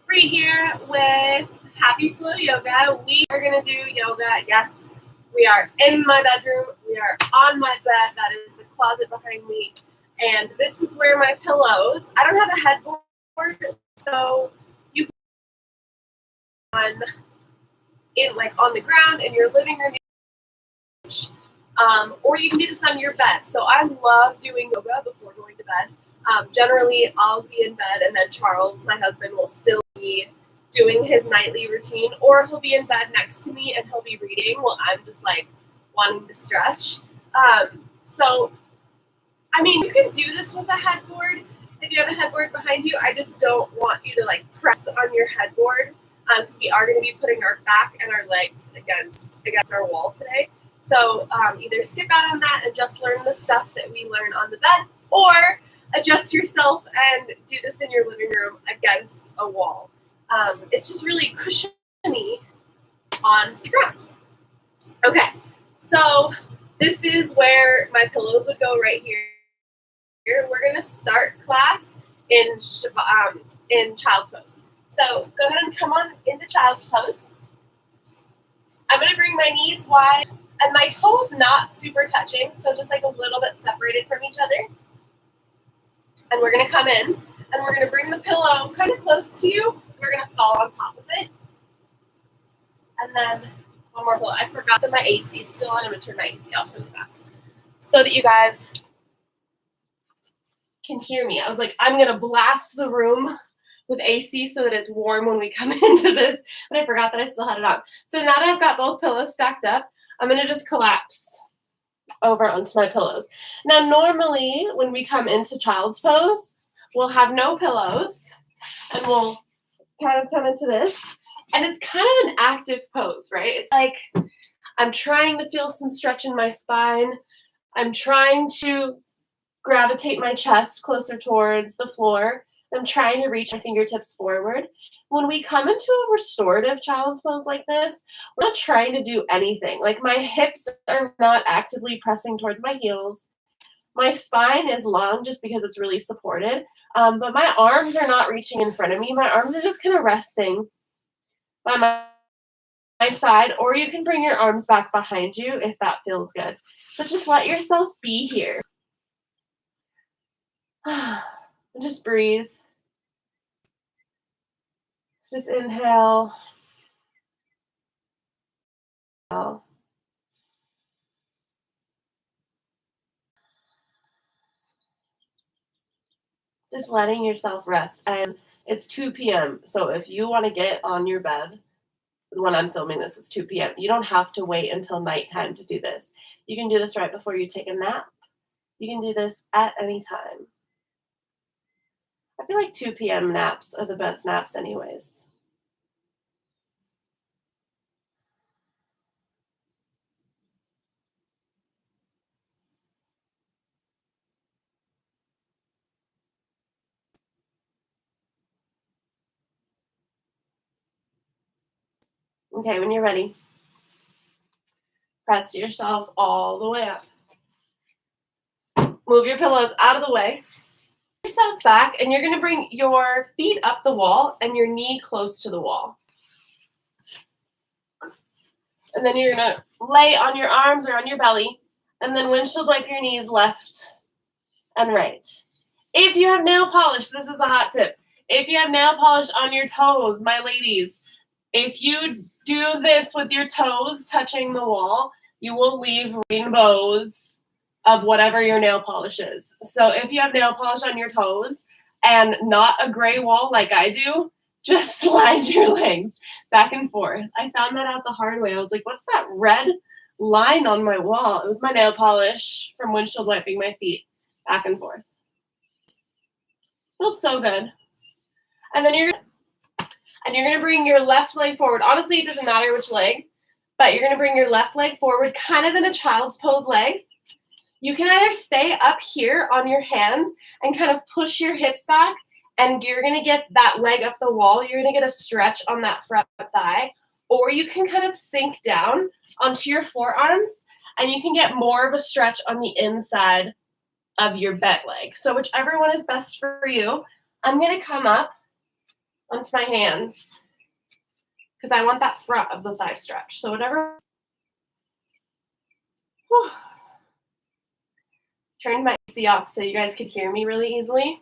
Bree here with Happy Flow Yoga. We are going to do yoga. Yes, we are in my bedroom. We are on my bed. That is the closet behind me. And this is where my pillows. I don't have a headboard, so you can on the ground in your living room, or you can do this on your bed. So I love doing yoga before going to bed. Generally, I'll be in bed, and then Charles, my husband, will still be doing his nightly routine, or he'll be in bed next to me and he'll be reading while I'm just like wanting to stretch. You can do this with a headboard if you have a headboard behind you. I just don't want you to like press on your headboard because we are going to be putting our back and our legs against our wall today. So either skip out on that and just learn the stuff that we learn on the bed, or adjust yourself and do this in your living room against a wall. It's just really cushiony on the ground. Okay, so this is where my pillows would go right here. We're going to start class in child's pose. So go ahead and come on into child's pose. I'm going to bring my knees wide and my toes not super touching, so just like a little bit separated from each other. And we're going to come in and we're going to bring the pillow kind of close to you. We're going to fall on top of it. And then one more pillow. I forgot that my AC is still on. I'm going to turn my AC off for the best so that you guys can hear me. I was like, I'm going to blast the room with AC so that it's warm when we come into this, but I forgot that I still had it on. So now that I've got both pillows stacked up, I'm going to just collapse over onto my pillows. Now, normally when we come into child's pose, we'll have no pillows and we'll kind of come into this. And it's kind of an active pose, right? It's like I'm trying to feel some stretch in my spine. I'm trying to gravitate my chest closer towards the floor. I'm trying to reach my fingertips forward. When we come into a restorative child's pose like this, we're not trying to do anything. Like my hips are not actively pressing towards my heels. My spine is long just because it's really supported. But my arms are not reaching in front of me. My arms are just kind of resting by my side, or you can bring your arms back behind you if that feels good. But just let yourself be here. Just breathe. Just inhale. Just letting yourself rest. And it's 2 p.m. So if you want to get on your bed when I'm filming this, it's 2 p.m. You don't have to wait until nighttime to do this. You can do this right before you take a nap. You can do this at any time. I feel like 2 p.m. naps are the best naps anyways. Okay, when you're ready, press yourself all the way up. Move your pillows out of the way. Yourself back, and you're going to bring your feet up the wall and your knee close to the wall. And then you're going to lay on your arms or on your belly, and then windshield wipe your knees left and right. If you have nail polish, this is a hot tip. If you have nail polish on your toes, my ladies, if you do this with your toes touching the wall, you will leave rainbows of whatever your nail polish is. So if you have nail polish on your toes and not a gray wall like I do, just slide your legs back and forth. I found that out the hard way. I was like, what's that red line on my wall? It was my nail polish from windshield wiping my feet back and forth. Feels so good. And then you're going to bring your left leg forward. Honestly, it doesn't matter which leg, but you're going to bring your left leg forward, kind of in a child's pose leg. You can either stay up here on your hands and kind of push your hips back, and you're going to get that leg up the wall. You're going to get a stretch on that front thigh, or you can kind of sink down onto your forearms, and you can get more of a stretch on the inside of your bed leg. So whichever one is best for you. I'm going to come up onto my hands because I want that front of the thigh stretch. So whatever. Whew. Turned my AC off so you guys could hear me really easily.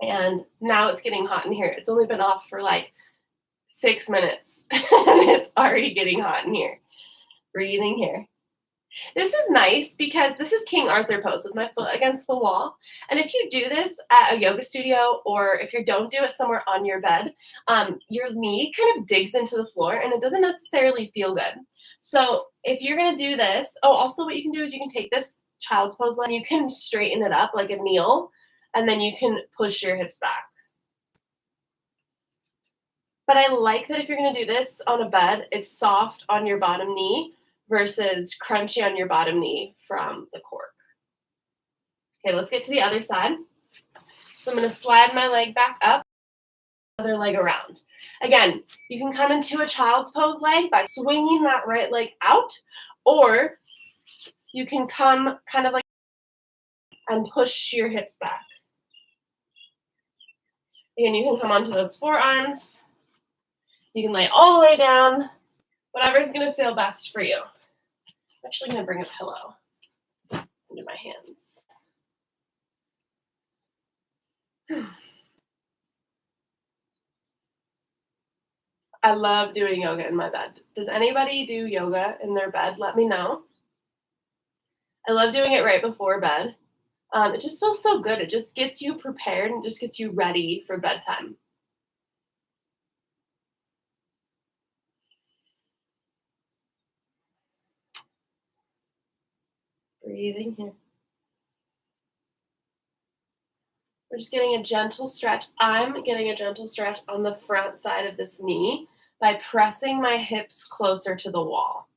And now it's getting hot in here. It's only been off for like 6 minutes and it's already getting hot in here. Breathing here. This is nice because this is King Arthur pose with my foot against the wall. And if you do this at a yoga studio or if you don't do it somewhere on your bed, your knee kind of digs into the floor and it doesn't necessarily feel good. So if you're going to do this, also what you can do is you can take this child's pose and you can straighten it up like a kneel and then you can push your hips back. But I like that if you're going to do this on a bed, it's soft on your bottom knee versus crunchy on your bottom knee from the cork. Okay, let's get to the other side. So I'm going to slide my leg back up, other leg around. Again, you can come into a child's pose leg by swinging that right leg out, or you can come kind of like and push your hips back. Again, you can come onto those forearms. You can lay all the way down, whatever's going to feel best for you. I'm actually going to bring a pillow into my hands. I love doing yoga in my bed. Does anybody do yoga in their bed? Let me know. I love doing it right before bed. It just feels so good. It just gets you prepared and just gets you ready for bedtime. Breathing here. We're just getting a gentle stretch. I'm getting a gentle stretch on the front side of this knee by pressing my hips closer to the wall.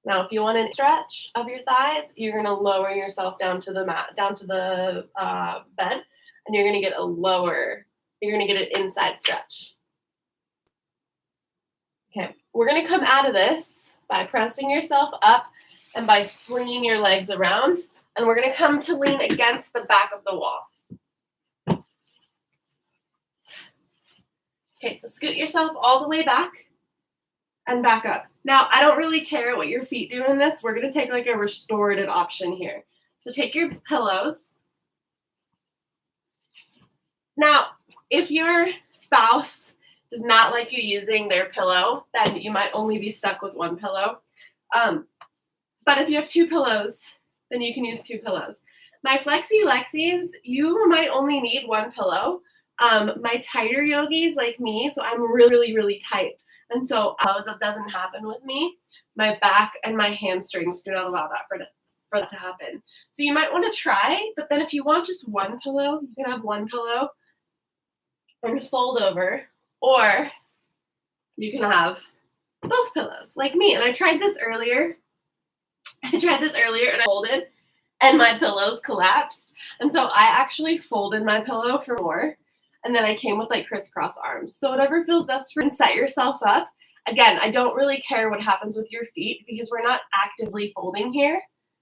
Now, if you want a stretch of your thighs, you're going to lower yourself down to the mat, down to the bed, and you're going to get an inside stretch. Okay, we're going to come out of this by pressing yourself up and by slinging your legs around, and we're going to come to lean against the back of the wall. Okay, so scoot yourself all the way back and back up. Now, I don't really care what your feet do in this. We're going to take like a restorative option here. So take your pillows. Now, if your spouse does not like you using their pillow, then you might only be stuck with one pillow. But if you have two pillows, then you can use two pillows. My Flexi Lexis, you might only need one pillow. My tighter yogis like me, so I'm really, really tight. And so that doesn't happen with me. My back and my hamstrings do not allow that for that to happen. So you might want to try, but then if you want just one pillow, you can have one pillow and fold over, or you can have both pillows like me. And I tried this earlier. And I folded and my pillows collapsed. And so I actually folded my pillow for more. And then I came with like crisscross arms. So whatever feels best for you, set yourself up. Again, I don't really care what happens with your feet because we're not actively folding here.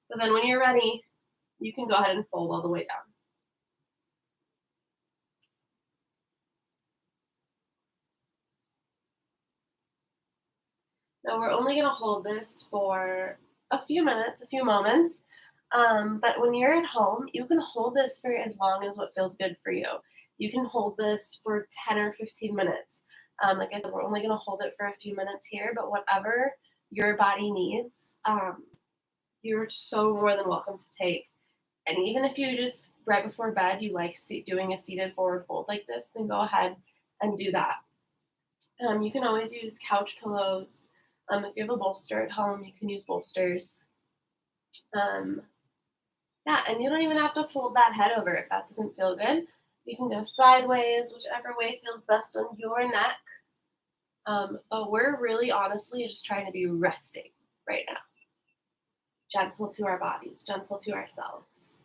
But then when you're ready, you can go ahead and fold all the way down. Now we're only going to hold this for a few minutes, a few moments. But when you're at home, you can hold this for as long as what feels good for you. You can hold this for 10 or 15 minutes. Like I said, we're only going to hold it for a few minutes here, but whatever your body needs, you're so more than welcome to take. And even if you just, right before bed, you like doing a seated forward fold like this, then go ahead and do that. You can always use couch pillows. If you have a bolster at home, you can use bolsters. Yeah, and you don't even have to fold that head over if that doesn't feel good. You can go sideways, whichever way feels best on your neck. But we're really honestly just trying to be resting right now. Gentle to our bodies, gentle to ourselves.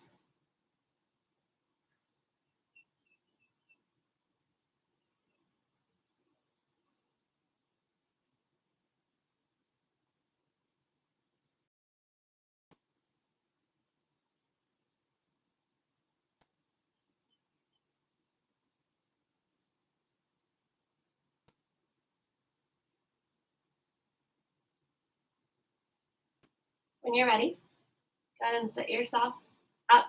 When you're ready, go ahead and sit yourself up.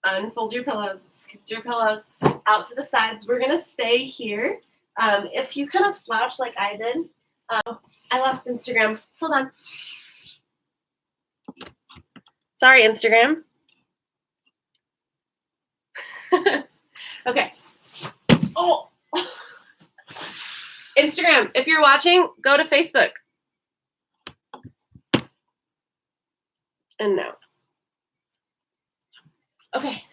Unfold your pillows, scoot your pillows out to the sides. We're gonna stay here. If you kind of slouch like I did, I lost Instagram. Hold on. Sorry, Instagram. Okay. Oh. Instagram, if you're watching, go to Facebook. And no. Okay.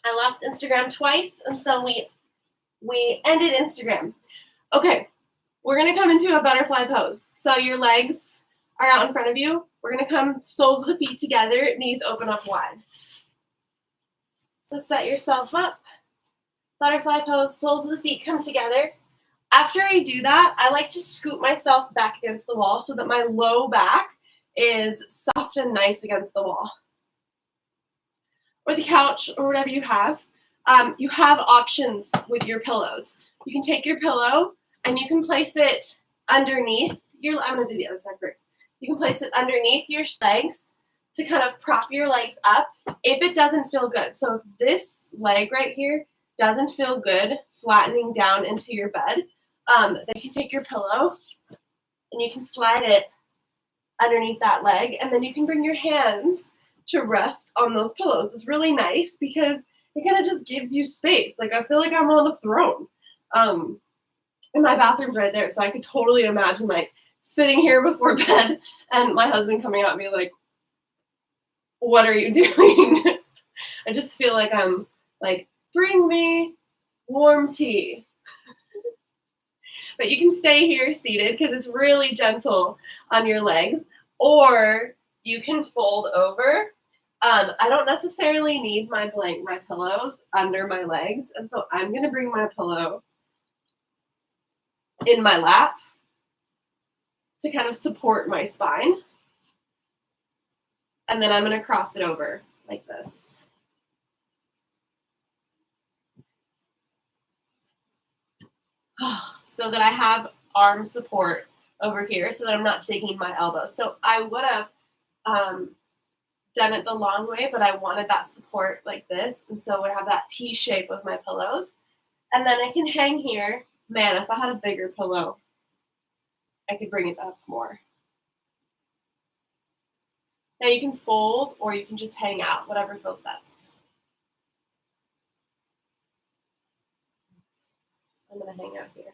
I lost Instagram twice, and so we ended Instagram. Okay, we're gonna come into a butterfly pose. So your legs are out in front of you. We're gonna come soles of the feet together, knees open up wide. So set yourself up. Butterfly pose, soles of the feet come together. After I do that, I like to scoot myself back against the wall so that my low back is soft and nice against the wall. Or the couch, or whatever you have. You have options with your pillows. You can take your pillow and you can place it underneath your, I'm gonna do the other side first. You can place it underneath your legs to kind of prop your legs up if it doesn't feel good. So if this leg right here doesn't feel good flattening down into your bed, then you can take your pillow and you can slide it underneath that leg, and then you can bring your hands to rest on those pillows. It's really nice because it kind of just gives you space. Like I feel like I'm on a throne. And my bathroom's right there, so I could totally imagine like sitting here before bed and my husband coming out and be like, "What are you doing?" I just feel like I'm like, "Bring me warm tea." But you can stay here seated because it's really gentle on your legs, or you can fold over. I don't necessarily need my pillows under my legs, and so I'm gonna bring my pillow in my lap to kind of support my spine, and then I'm gonna cross it over like this. So that I have arm support over here so that I'm not digging my elbows. So I would have done it the long way, but I wanted that support like this. And so I have that T shape of my pillows. And then I can hang here. Man, if I had a bigger pillow, I could bring it up more. Now you can fold or you can just hang out, whatever feels best. I'm gonna hang out here.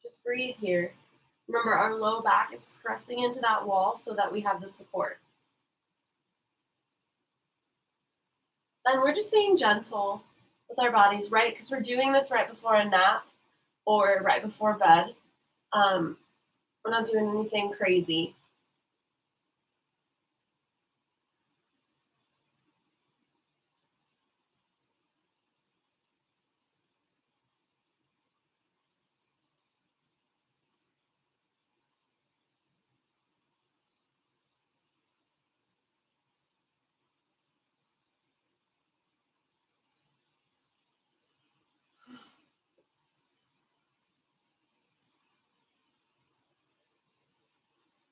Just breathe here. Remember, our low back is pressing into that wall so that we have the support. And we're just being gentle with our bodies, right? Because we're doing this right before a nap or right before bed. We're not doing anything crazy.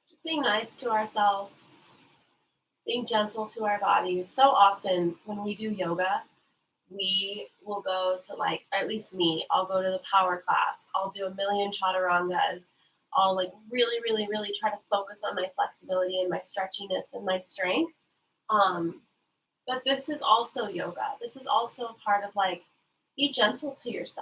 Just being nice to ourselves, being gentle to our bodies. So often when we do yoga, we will go to like, or at least me, I'll go to the power class. I'll do a million chaturangas. I'll like really, really, really try to focus on my flexibility and my stretchiness and my strength. But this is also yoga. This is also part of like, be gentle to yourself.